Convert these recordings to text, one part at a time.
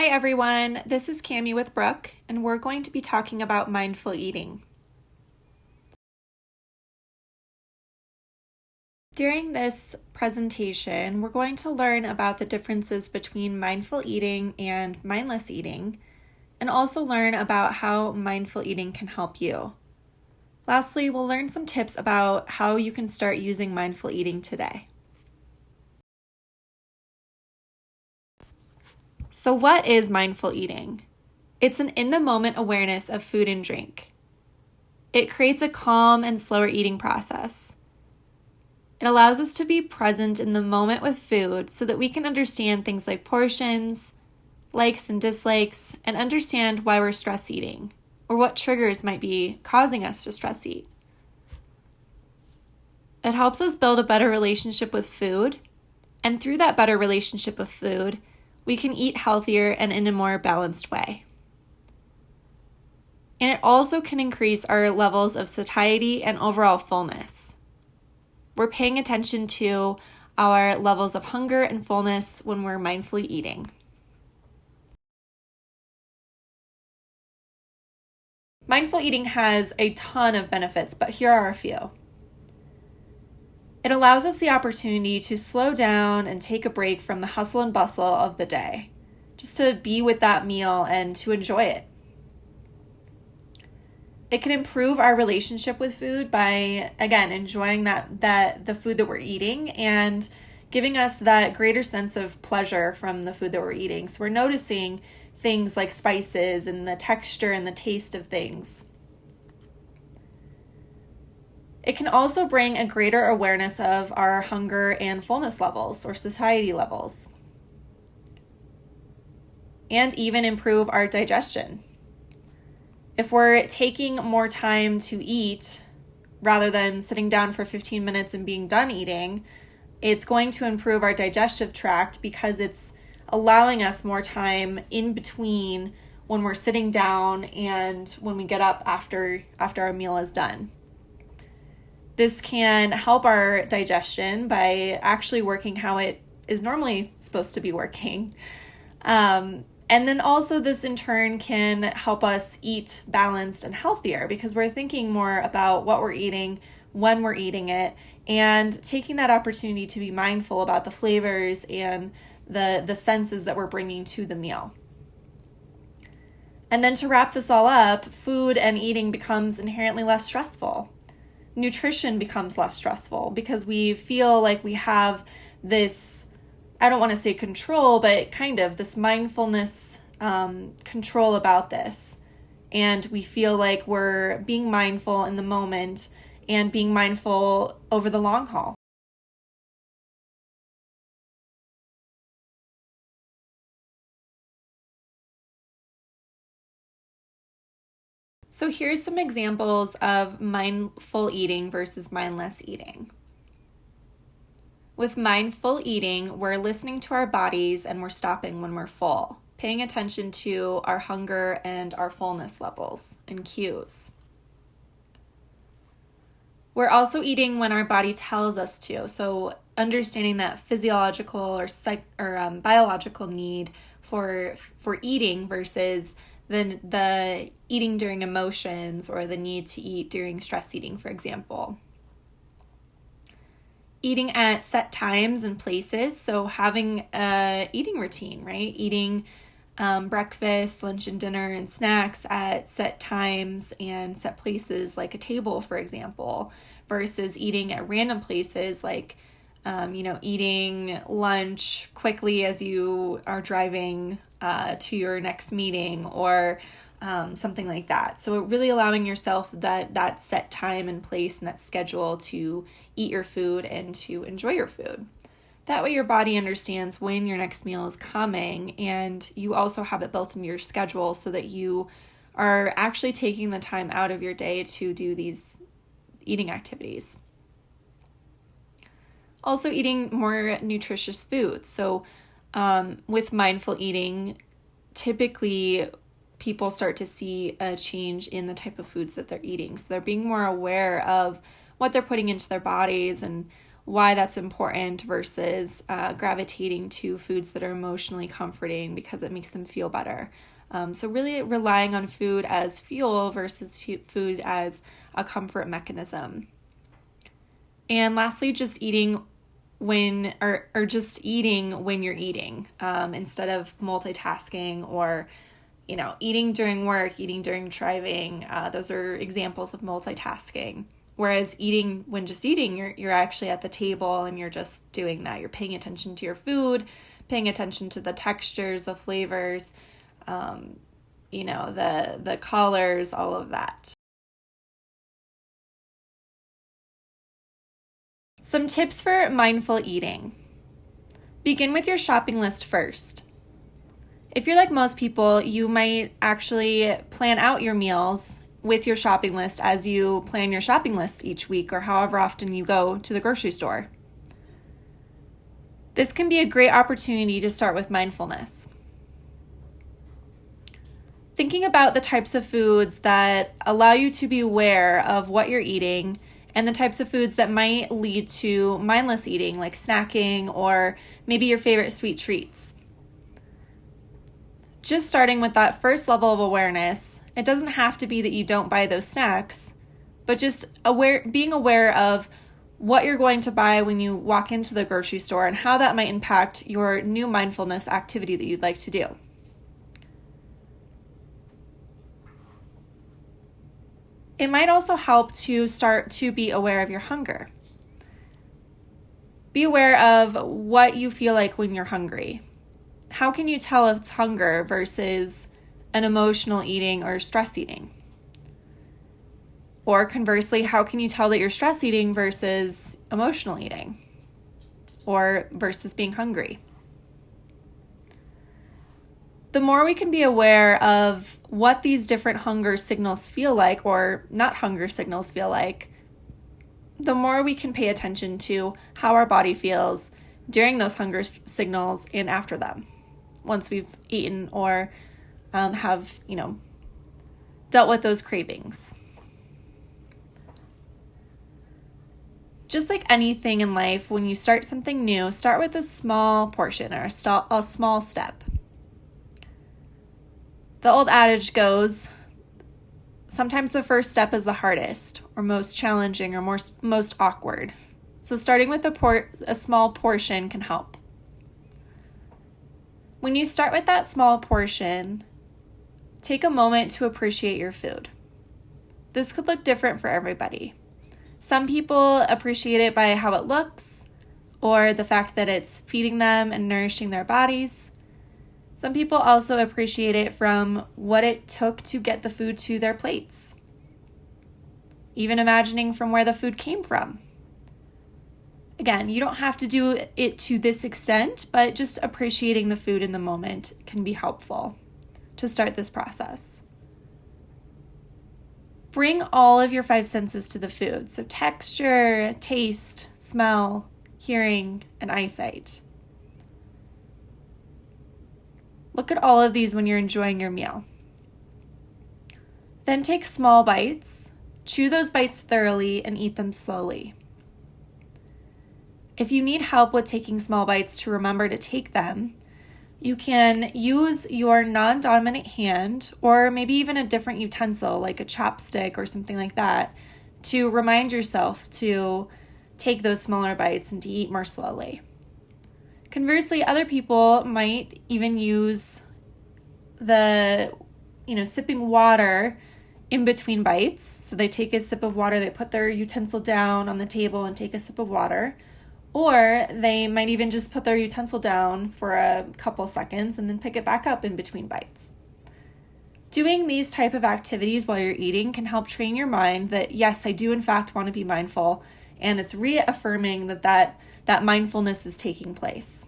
Hi everyone, this is Cami with Brook, and we're going to be talking about mindful eating. During this presentation, we're going to learn about the differences between mindful eating and mindless eating, and also learn about how mindful eating can help you. Lastly, we'll learn some tips about how you can start using mindful eating today. So what is mindful eating? It's an in-the-moment awareness of food and drink. It creates a calm and slower eating process. It allows us to be present in the moment with food so that we can understand things like portions, likes and dislikes, and understand why we're stress eating or what triggers might be causing us to stress eat. It helps us build a better relationship with food, and through that better relationship with food, we can eat healthier and in a more balanced way. And it also can increase our levels of satiety and overall fullness. We're paying attention to our levels of hunger and fullness when we're mindfully eating. Mindful eating has a ton of benefits, but here are a few. It allows us the opportunity to slow down and take a break from the hustle and bustle of the day, just to be with that meal and to enjoy it. It can improve our relationship with food by, again, enjoying the food that we're eating and giving us that greater sense of pleasure from the food that we're eating. So we're noticing things like spices and the texture and the taste of things. It can also bring a greater awareness of our hunger and fullness levels or satiety levels, and even improve our digestion. If we're taking more time to eat rather than sitting down for 15 minutes and being done eating, it's going to improve our digestive tract because it's allowing us more time in between when we're sitting down and when we get up after our meal is done. This can help our digestion by actually working how it is normally supposed to be working. And then also this in turn can help us eat balanced and healthier because we're thinking more about what we're eating, when we're eating it, and taking that opportunity to be mindful about the flavors and the senses that we're bringing to the meal. And then to wrap this all up, food and eating becomes inherently less stressful. Nutrition becomes less stressful because we feel like we have this, I don't want to say control, but kind of this mindfulness control about this. And we feel like we're being mindful in the moment and being mindful over the long haul. So here's some examples of mindful eating versus mindless eating. With mindful eating, we're listening to our bodies and we're stopping when we're full, paying attention to our hunger and our fullness levels and cues. We're also eating when our body tells us to, so understanding that physiological or biological need for eating versus the eating during emotions or the need to eat during stress eating, for example. Eating at set times and places, so having a eating routine, right? Eating breakfast, lunch, and dinner and snacks at set times and set places like a table, for example, versus eating at random places like, eating lunch quickly as you are driving to your next meeting or something like that. So really allowing yourself that set time and place and that schedule to eat your food and to enjoy your food. That way your body understands when your next meal is coming, and you also have it built into your schedule so that you are actually taking the time out of your day to do these eating activities. Also eating more nutritious foods. So with mindful eating, typically people start to see a change in the type of foods that they're eating. So they're being more aware of what they're putting into their bodies and why that's important versus gravitating to foods that are emotionally comforting because it makes them feel better. So really relying on food as fuel versus food as a comfort mechanism. And lastly, just eating when just eating when you're eating, instead of multitasking or eating during work, eating during driving. Those are examples of multitasking. Whereas eating when just eating, you're actually at the table and you're just doing that. You're paying attention to your food, paying attention to the textures, the flavors, the colors, all of that. Some tips for mindful eating. Begin with your shopping list first. If you're like most people, you might actually plan out your meals with your shopping list as you plan your shopping list each week or however often you go to the grocery store. This can be a great opportunity to start with mindfulness. Thinking about the types of foods that allow you to be aware of what you're eating and the types of foods that might lead to mindless eating, like snacking or maybe your favorite sweet treats. Just starting with that first level of awareness, it doesn't have to be that you don't buy those snacks, but just being aware of what you're going to buy when you walk into the grocery store and how that might impact your new mindfulness activity that you'd like to do. It might also help to start to be aware of your hunger. Be aware of what you feel like when you're hungry. How can you tell if it's hunger versus an emotional eating or stress eating? Or conversely, how can you tell that you're stress eating versus emotional eating? Or versus being hungry? The more we can be aware of what these different hunger signals feel like, or not hunger signals feel like, the more we can pay attention to how our body feels during those hunger signals and after them, once we've eaten or have, dealt with those cravings. Just like anything in life, when you start something new, start with a small portion or a small step. The old adage goes, sometimes the first step is the hardest or most challenging or most awkward. So starting with a small portion can help. When you start with that small portion, take a moment to appreciate your food. This could look different for everybody. Some people appreciate it by how it looks or the fact that it's feeding them and nourishing their bodies. Some people also appreciate it from what it took to get the food to their plates. Even imagining from where the food came from. Again, you don't have to do it to this extent, but just appreciating the food in the moment can be helpful to start this process. Bring all of your 5 senses to the food. So texture, taste, smell, hearing, and eyesight. Look at all of these when you're enjoying your meal. Then take small bites, chew those bites thoroughly, and eat them slowly. If you need help with taking small bites to remember to take them, you can use your non-dominant hand or maybe even a different utensil like a chopstick or something like that to remind yourself to take those smaller bites and to eat more slowly. Conversely, other people might even use the, sipping water in between bites. So they take a sip of water, they put their utensil down on the table and take a sip of water. Or they might even just put their utensil down for a couple seconds and then pick it back up in between bites. Doing these type of activities while you're eating can help train your mind that, yes, I do in fact want to be mindful, and it's reaffirming that mindfulness is taking place.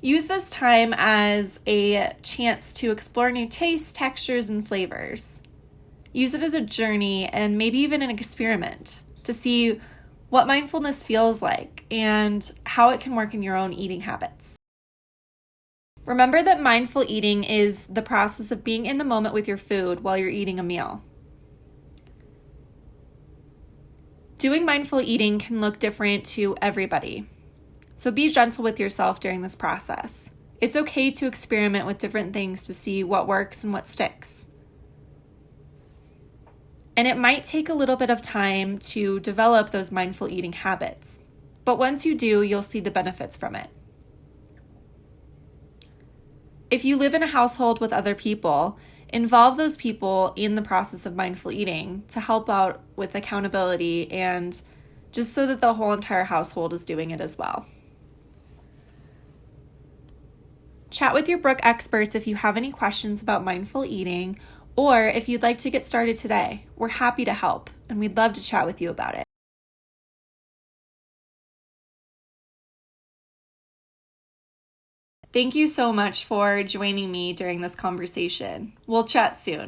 Use this time as a chance to explore new tastes, textures, and flavors. Use it as a journey and maybe even an experiment to see what mindfulness feels like and how it can work in your own eating habits. Remember that mindful eating is the process of being in the moment with your food while you're eating a meal. Doing mindful eating can look different to everybody, so be gentle with yourself during this process. It's okay to experiment with different things to see what works and what sticks. And it might take a little bit of time to develop those mindful eating habits, but once you do, you'll see the benefits from it. If you live in a household with other people, involve those people in the process of mindful eating to help out with accountability and just so that the whole entire household is doing it as well. Chat with your Brook experts if you have any questions about mindful eating, or if you'd like to get started today. We're happy to help, and we'd love to chat with you about it. Thank you so much for joining me during this conversation. We'll chat soon.